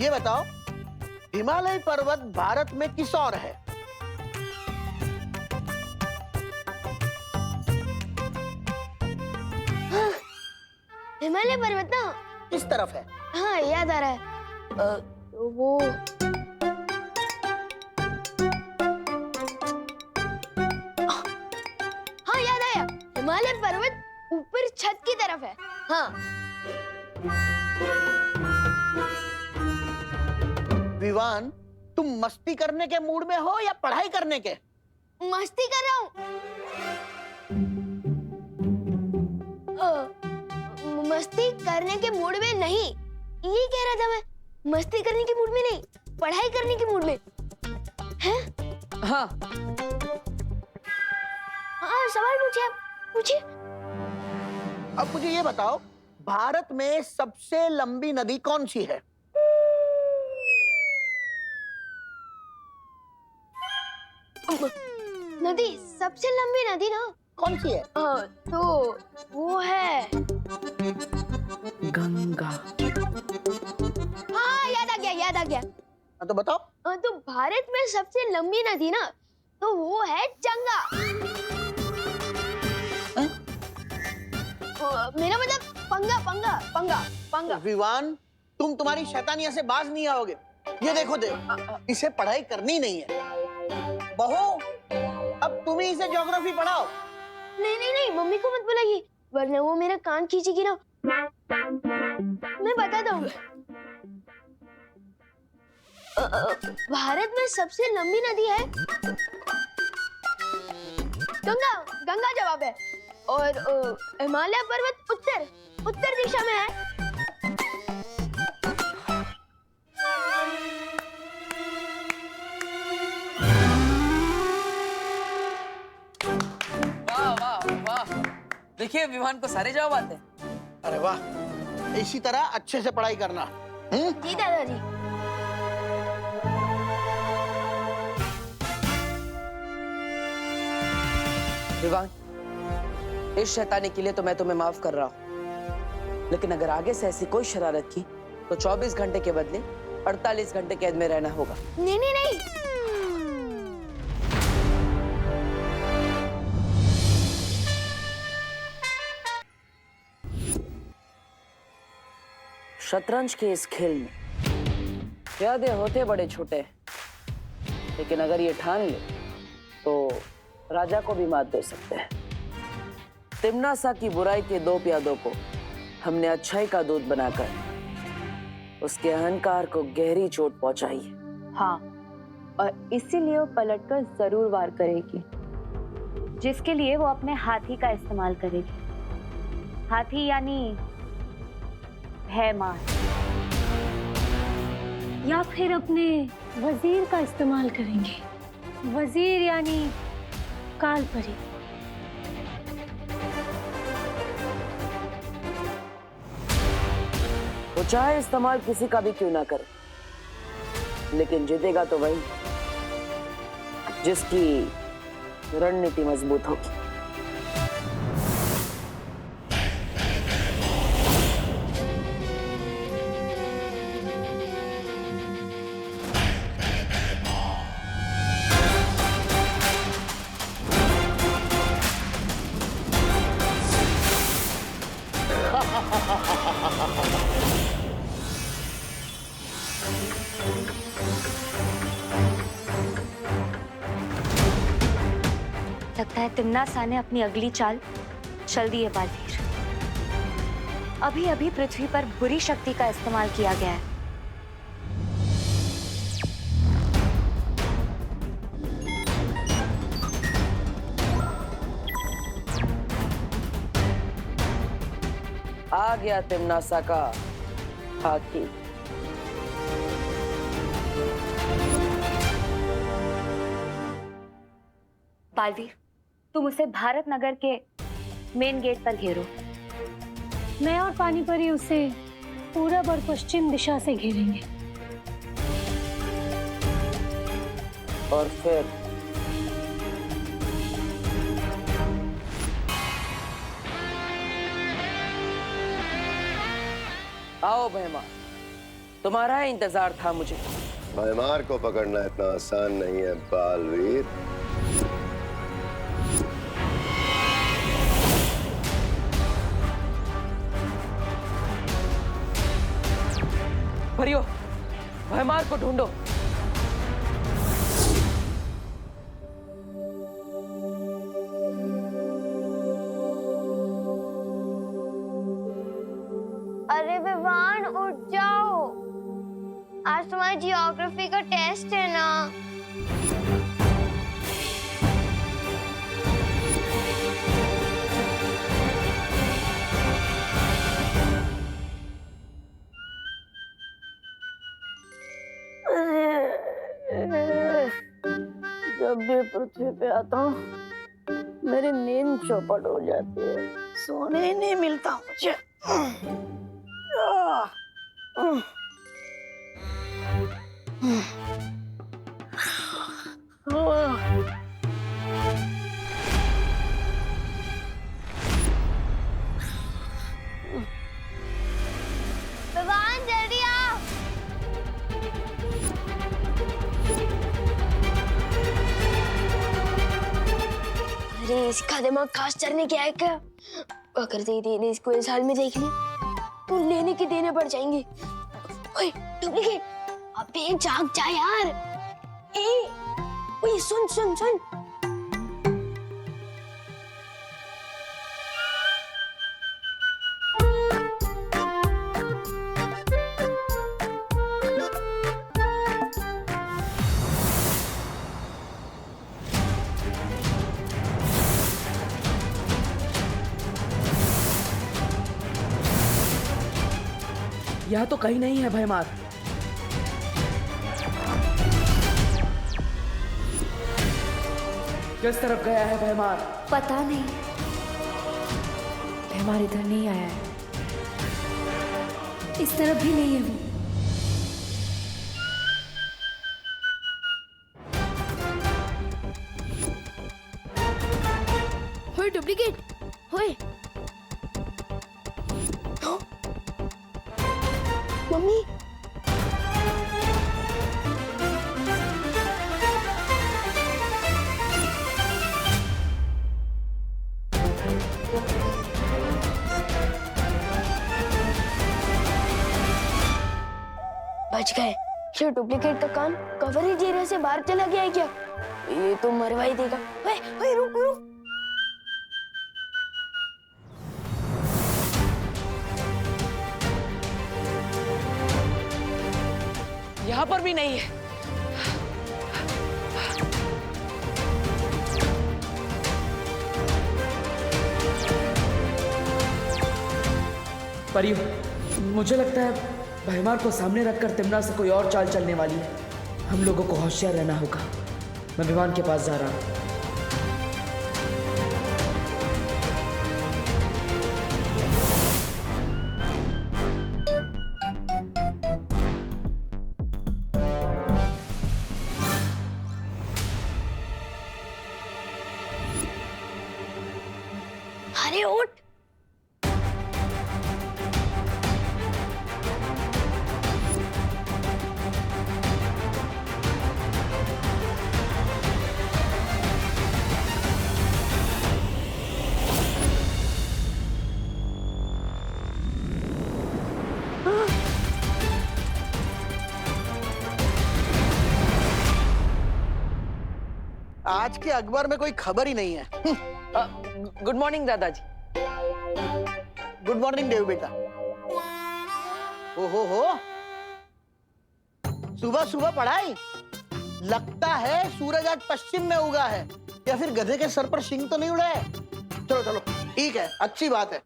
ये बताओ, हिमालय पर्वत भारत में किस ओर है? हाँ, हिमालय पर्वत ना किस तरफ है? हाँ याद आ रहा है। वो हाँ याद आया, हिमालय पर्वत ऊपर छत की तरफ है। हाँ। विवान, तुम मस्ती करने के मूड में हो या पढ़ाई करने के? मस्ती कर रहा हूँ। मस्ती करने के मूड में नहीं, ये कह रहा था मैं। मस्ती करने के मूड में नहीं, पढ़ाई करने के मूड में। हैं? हाँ हाँ सवाल पूछिए, आप पूछिए। अब मुझे ये बताओ, भारत में सबसे लंबी नदी कौन सी है? नदी, सबसे लंबी नदी ना कौन सी है? तो वो है गंगा। हाँ याद आ गया, याद आ गया। हाँ, तो बताओ। तो भारत में सबसे लंबी नदी ना, तो वो है गंगा। मेरा मतलब पंगा पंगा पंगा पंगा। विवान, तुम तुम्हारी शैतानिया से बाज नहीं आओगे। ये देखो इसे पढ़ाई करनी नहीं है। बहू, अब तुम ही इसे ज्योग्राफी पढ़ाओ। नहीं नहीं नहीं, मम्मी को मत बुलाइए, वरना वो मेरा कान खींचेगी ना। मैं बताता हूँ। भारत में सबसे लंबी नदी है गंगा। गंगा जवाब है। और हिमालय पर्वत उत्तर दिशा में है। वाह वाह वाह, देखिए विवान को सारे जवाब आते हैं। अरे वाह, इसी तरह अच्छे से पढ़ाई करना। जी दादाजी। विवान, इस शैतानी के लिए तो मैं तुम्हें माफ कर रहा हूँ, लेकिन अगर आगे से ऐसी कोई शरारत की तो 24 घंटे के बदले 48 घंटे कैद में रहना होगा। नहीं नहीं नहीं। शतरंज के इस खेल में प्यादे होते बड़े छोटे, लेकिन अगर ये ठान ले तो राजा को भी मात दे सकते हैं। तिम्नासा की बुराई के 2 प्यादों को हमने अच्छाई का दूत बनाकर उसके अहंकार को गहरी चोट पहुंचाई है। हाँ, और इसीलिए वो पलटकर जरूर वार करेगी, जिसके लिए वो अपने हाथी का इस्तेमाल करेगी। हाथी यानी भयमार, या फिर अपने वजीर का इस्तेमाल करेंगे। वजीर यानी कालपरी। वो चाहे इस्तेमाल किसी का भी क्यों ना करे, लेकिन जीतेगा तो वही जिसकी रणनीति मजबूत होगी। लगता है तिम्नासा ने अपनी अगली चाल चल दी है बालवीर। अभी अभी पृथ्वी पर बुरी शक्ति का इस्तेमाल किया गया है। आ गया तिम्नासा का हाथी। बालवीर, तुम उसे भारत नगर के मेन गेट पर घेरो। मैं और पानीपरी उसे पूरब और पश्चिम दिशा से घेरेंगे। और फिर आओ भैमा, तुम्हारा इंतजार था मुझे। भयमार को पकड़ना इतना आसान नहीं है बालवीर। परियो, भयमार को ढूंढो। अरे विवान उठ जाओ, आज तुम्हारी जियोग्राफी का टेस्ट है ना। जब भी पृथ्वी पे आता हूँ मेरी नींद चौपट हो जाती है, सोने ही नहीं मिलता मुझे। विवान जल्दी आओ। अरे इसका दिमाग खास चढ़ने क्या है क्या? अगर दीदी ने इसको इस हाल में देख लिया तो लेने के देने पड़ जाएंगे। ओए डुप्लीकेट, अबे जाग जा यार। ओए सुन सुन सुन। यहाँ तो कहीं नहीं है भयमार। किस तरफ गया है भयमार? पता नहीं, हमारे इधर नहीं आया है, इस तरफ भी नहीं है वो। होए डुप्लीकेट, होए। मम्मी बच गए। ये डुप्लीकेट का कान कवरेज एरिया से बाहर चला गया है क्या? ये तो मरवा ही देगा। ओए ओए रुक रुक। यहाँ पर भी नहीं है। परियो, मुझे लगता है भयमार को सामने रखकर तिमना से कोई और चाल चलने वाली है। हम लोगों को होशियार रहना होगा। मैं विमान के पास जा रहा हूँ। अरे उठ। आज के अखबार में कोई खबर ही नहीं है। गुड मॉर्निंग दादाजी। गुड मॉर्निंग देव बेटा। हो सुबह सुबह पढ़ाई? लगता है सूरज आज पश्चिम में उगा है, या फिर गधे के सर पर शिंग तो नहीं उड़ा है। चलो चलो ठीक है, अच्छी बात है।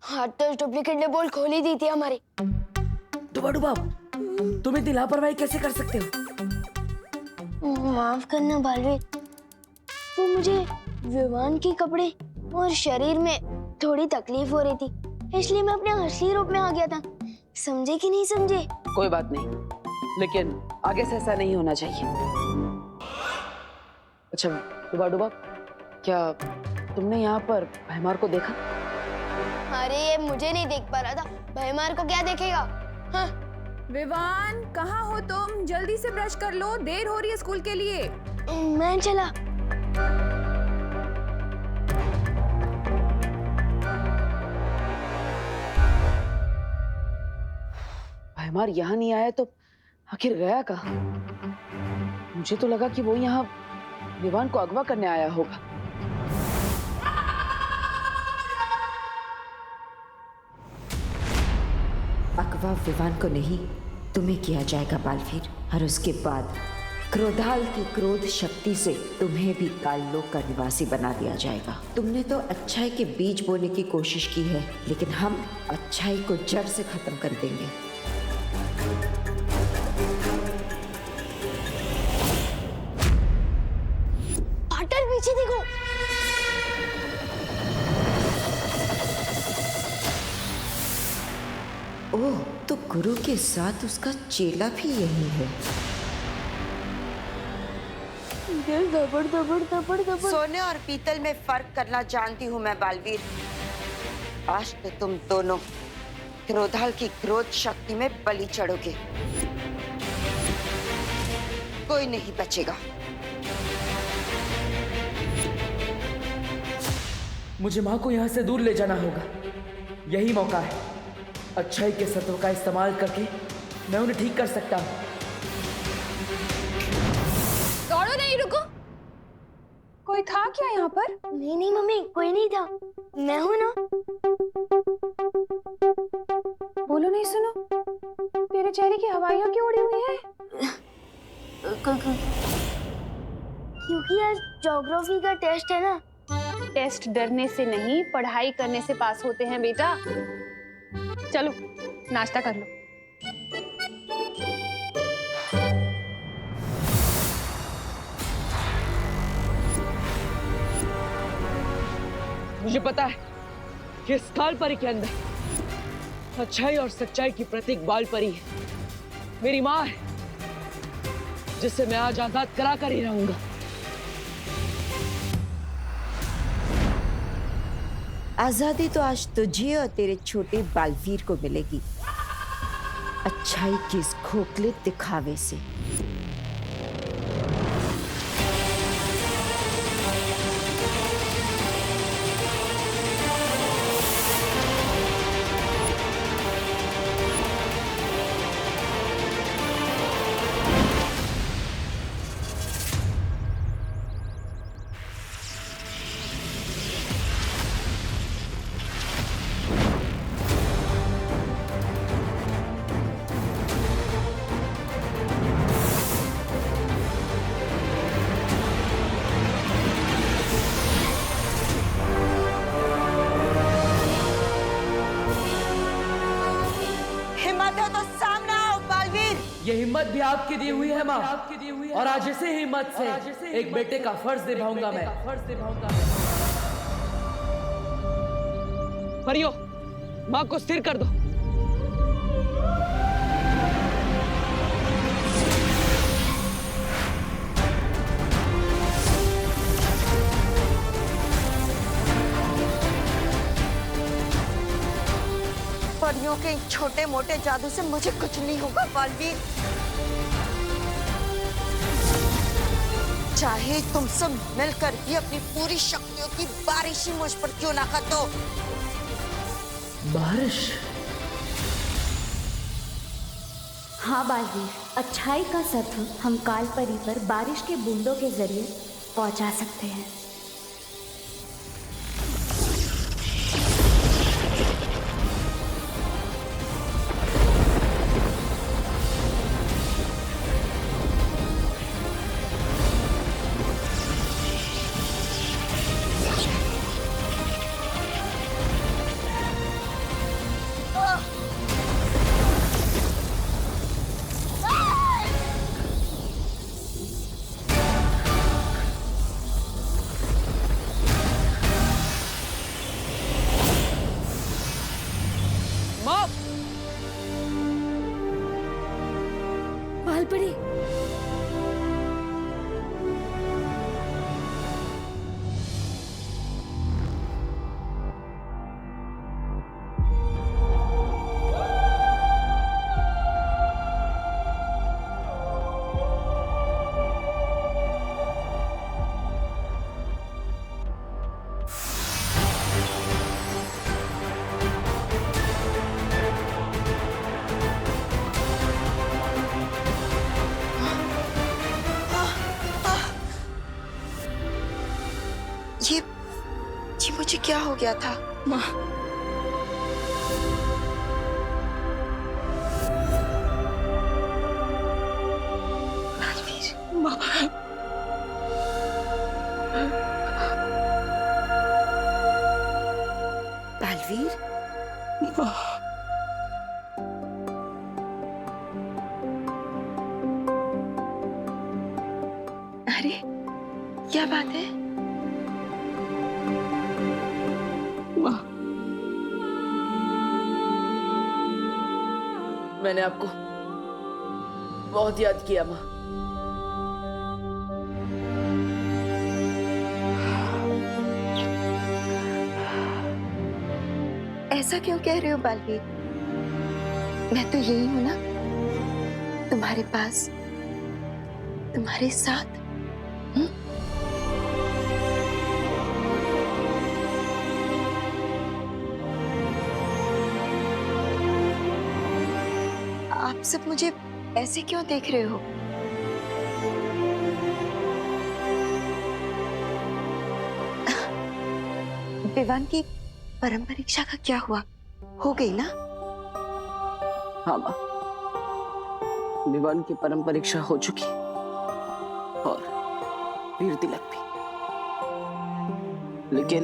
हाँ तो डुप्लीकेट ने बोल खोल ही दी थी हमारी। डुबा डुबा, तुम इतनी लापरवाही कैसे कर सकते हो? माफ करना बालवीर, वो मुझे विमान के कपड़े और शरीर में थोड़ी तकलीफ हो रही थी, इसलिए मैं अपने असली रूप में आ गया था। समझे कि नहीं समझे? कोई बात नहीं, लेकिन आगे से ऐसा नहीं होना चाहिए। अच्छा डुबा डुबा, क्या तुमने यहाँ पर भयमार को देखा? अरे ये मुझे नहीं देख पा रहा था, भयमार को क्या देखेगा? हाँ। विवान, कहाँ हो तुम? जल्दी से ब्रश कर लो, देर हो रही है स्कूल के लिए। मैं चला। भाईमार यहाँ नहीं आया तो आखिर गया कहाँ? मुझे तो लगा कि वो यहाँ विवान को अगवा करने आया होगा। अगवा विवान को नहीं, तुम्हें किया जाएगा बालवीर। और उसके बाद क्रोधाल की क्रोध शक्ति से तुम्हें भी काललोक का निवासी बना दिया जाएगा। तुमने तो अच्छाई के बीज बोने की कोशिश की है, लेकिन हम अच्छाई को जड़ से खत्म कर देंगे। पाटर पीछे देखो। ओह, तो गुरु के साथ उसका चेला भी यही है। दबड़ दबड़ दबड़ दबड़। सोने और पीतल में फर्क करना जानती हूँ मैं बालवीर। आज तो तुम दोनों क्रोधाल की क्रोध शक्ति में बलि चढ़ोगे। कोई नहीं बचेगा। मुझे माँ को यहाँ से दूर ले जाना होगा। यही मौका है। अच्छाई के सत्व का इस्तेमाल करके मैं उन्हें ठीक कर सकता हूँ। दौड़ो नहीं, रुको। कोई था क्या यहाँ पर? नहीं नहीं मम्मी, कोई नहीं था। मैं हूं ना। बोलो नहीं, सुनो। तेरे चेहरे की हवाइयाँ क्यों उड़ी हुई है? क्योंकि आज ज्योग्राफी का टेस्ट है ना। टेस्ट डरने से नहीं, पढ़ाई करने से पास होते हैं बेटा। चलो नाश्ता कर लो। मुझे पता है कि इस काल परी के अंदर अच्छाई और सच्चाई की प्रतीक बाल परी है। मेरी माँ है, जिसे मैं आज आजाद करा कर ही रहूंगा। आजादी तो आज तुझे और तेरे छोटे बालवीर को मिलेगी, अच्छाई के इस खोखले दिखावे से। ये हिम्मत भी आपकी दी हुई है माँ, और आज इसी हिम्मत से एक बेटे का फर्ज निभाऊंगा मैं। परियो, माँ को स्थिर कर दो। परियों के छोटे मोटे जादू से मुझे कुछ नहीं होगा बालवीर। चाहे तुम सब मिलकर भी अपनी पूरी शक्तियों की बारिश ही मुझ पर क्यों ना कर दो। बारिश? हाँ बालवीर, अच्छाई का सत्व हम काल परी पर बारिश के बूंदों के जरिए पहुंचा सकते हैं। बालपरी, ये मुझे क्या हो गया था? माँ, माँ, बालवीर, माँ, अरे क्या बात है? माँ, मैंने आपको बहुत याद किया माँ। ऐसा क्यों कह रहे हो बालवीर? मैं तो यही हूं ना, तुम्हारे पास, तुम्हारे साथ। आप सब मुझे ऐसे क्यों देख रहे हो? विवान की परम परीक्षा का क्या हुआ? हो गई ना? हाँ माँ, विवान की परम परीक्षा हो चुकी और वीर तिलक भी। लेकिन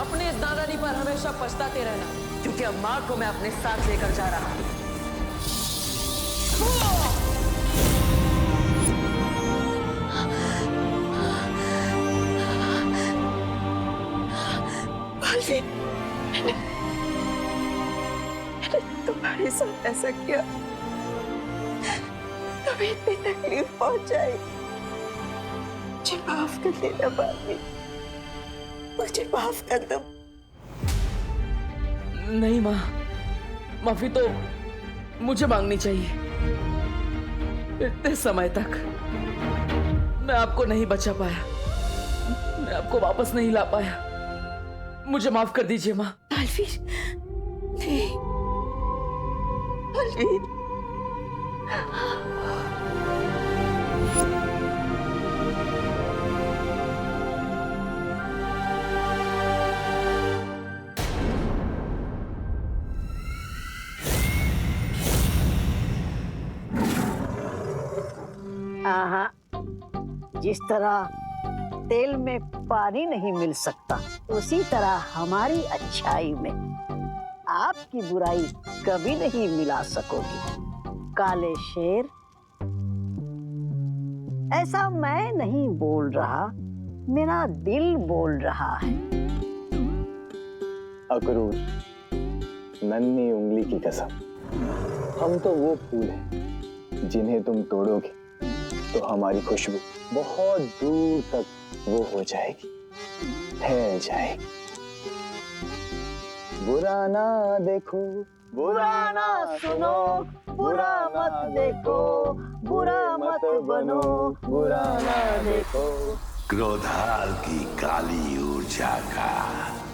अपने इस नादानी पर हमेशा पछताते रहना, क्योंकि अब माँ को मैं अपने साथ लेकर जा रहा हूँ। तुम्हारे साथ ऐसा किया, तुम्हें इतनी तकलीफ पहुंचाई। मुझे माफ कर देना बालवीर, मुझे माफ कर दो। नहीं माँ, माफी तो मुझे मांगनी चाहिए। इतने समय तक मैं आपको नहीं बचा पाया, मैं आपको वापस नहीं ला पाया। मुझे माफ कर दीजिए माँ। बालवीर, नहीं, बालवीर। जिस तरह तेल में पानी नहीं मिल सकता, उसी तरह हमारी अच्छाई में आपकी बुराई कभी नहीं मिला सकोगी। काले शेर, ऐसा मैं नहीं बोल रहा, मेरा दिल बोल रहा है। अक्रूर, नन्ही उंगली की कसम, हम तो वो फूल हैं जिन्हें तुम तोड़ोगे तो हमारी खुशबू बहुत दूर तक वो हो जाएगी, फैल जाएगी। बुरा ना देखो, बुरा ना सुनो, बुरा मत देखो, बुरा मत बनो, बुरा ना देखो। क्रोधाल की काली ऊर्जा का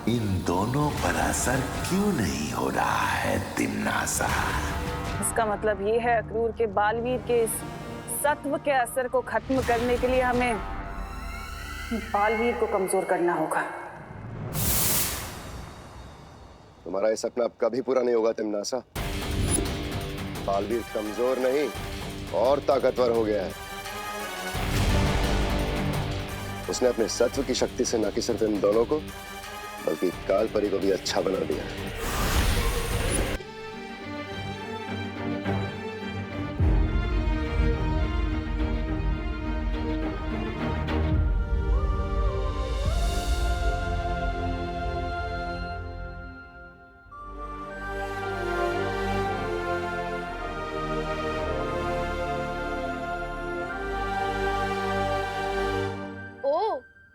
इन दोनों पर असर क्यों नहीं हो रहा है तिम्नासा? इसका मतलब ये है अक्रूर के बालवीर के इस सत्व के असर को खत्म करने के लिए हमें बालवीर को कमजोर करना होगा। तुम्हारा ये सपना अब कभी पूरा नहीं होगा तिम्नासा। बालवीर कमजोर नहीं और ताकतवर हो गया है। उसने अपने सत्व की शक्ति से न कि सिर्फ इन दोनों को बल्कि कालपरी को भी अच्छा बना दिया है।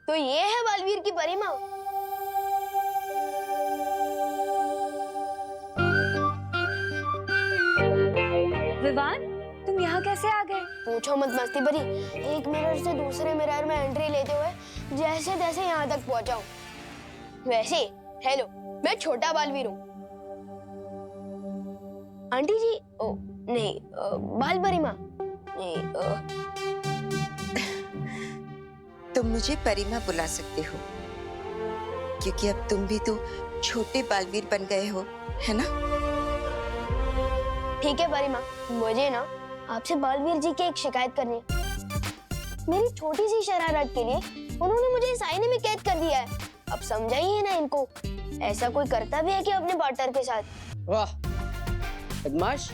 तो ये है बालवीर की परिमा। विवान, तुम यहाँ कैसे आ गए? पूछो मत मस्ती भरी, एक मिरर से दूसरे मिरर में एंट्री लेते हुए जैसे तैसे यहाँ तक पहुँचा हूँ। वैसे हेलो, मैं छोटा बालवीर हूँ। आंटी जी, ओ नहीं, बाल परी माँ नहीं, तुम मुझे परिमा बुला सकते हो, क्योंकि अब तुम भी तो छोटे बालवीर बन गए हो, है ना? ठीक है परी माँ, मुझे ना आपसे बालवीर जी की एक शिकायत करनी है। मेरी छोटी सी शरारत के लिए उन्होंने मुझे इस आईने में कैद कर दिया है। अब समझाइए ना इनको, ऐसा कोई करता भी है क्या अपने पार्टनर के साथ? वाह बदमाश,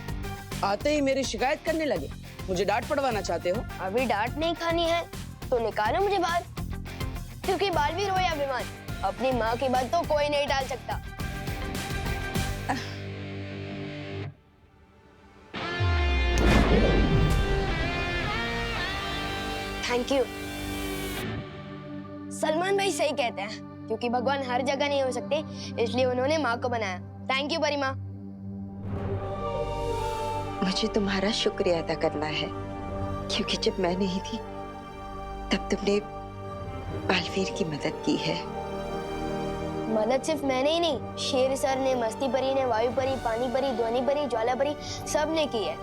आते ही मेरी शिकायत करने लगे। मुझे डांट पड़वाना चाहते हो? अभी डांट नहीं खानी है तो निकालो मुझे बाहर, क्योंकि बालवीर हो या बीमार, अपनी माँ की बात तो कोई नहीं टाल सकता। Thank you. सलमान भाई सही कहते हैं, क्योंकि भगवान हर जगह नहीं हो सकते, इसलिए उन्होंने माँ को बनाया। Thank you Parima. मुझे तुम्हारा शुक्रिया अदा करना है, क्योंकि जब मैं नहीं थी तब तुमने बालवीर की मदद की है। मदद सिर्फ मैंने ही नहीं, शेर सर ने, मस्ती परी ने, वायु परी, पानी परी, ध्वनि परी, ज्वाला परी, सब ने की है।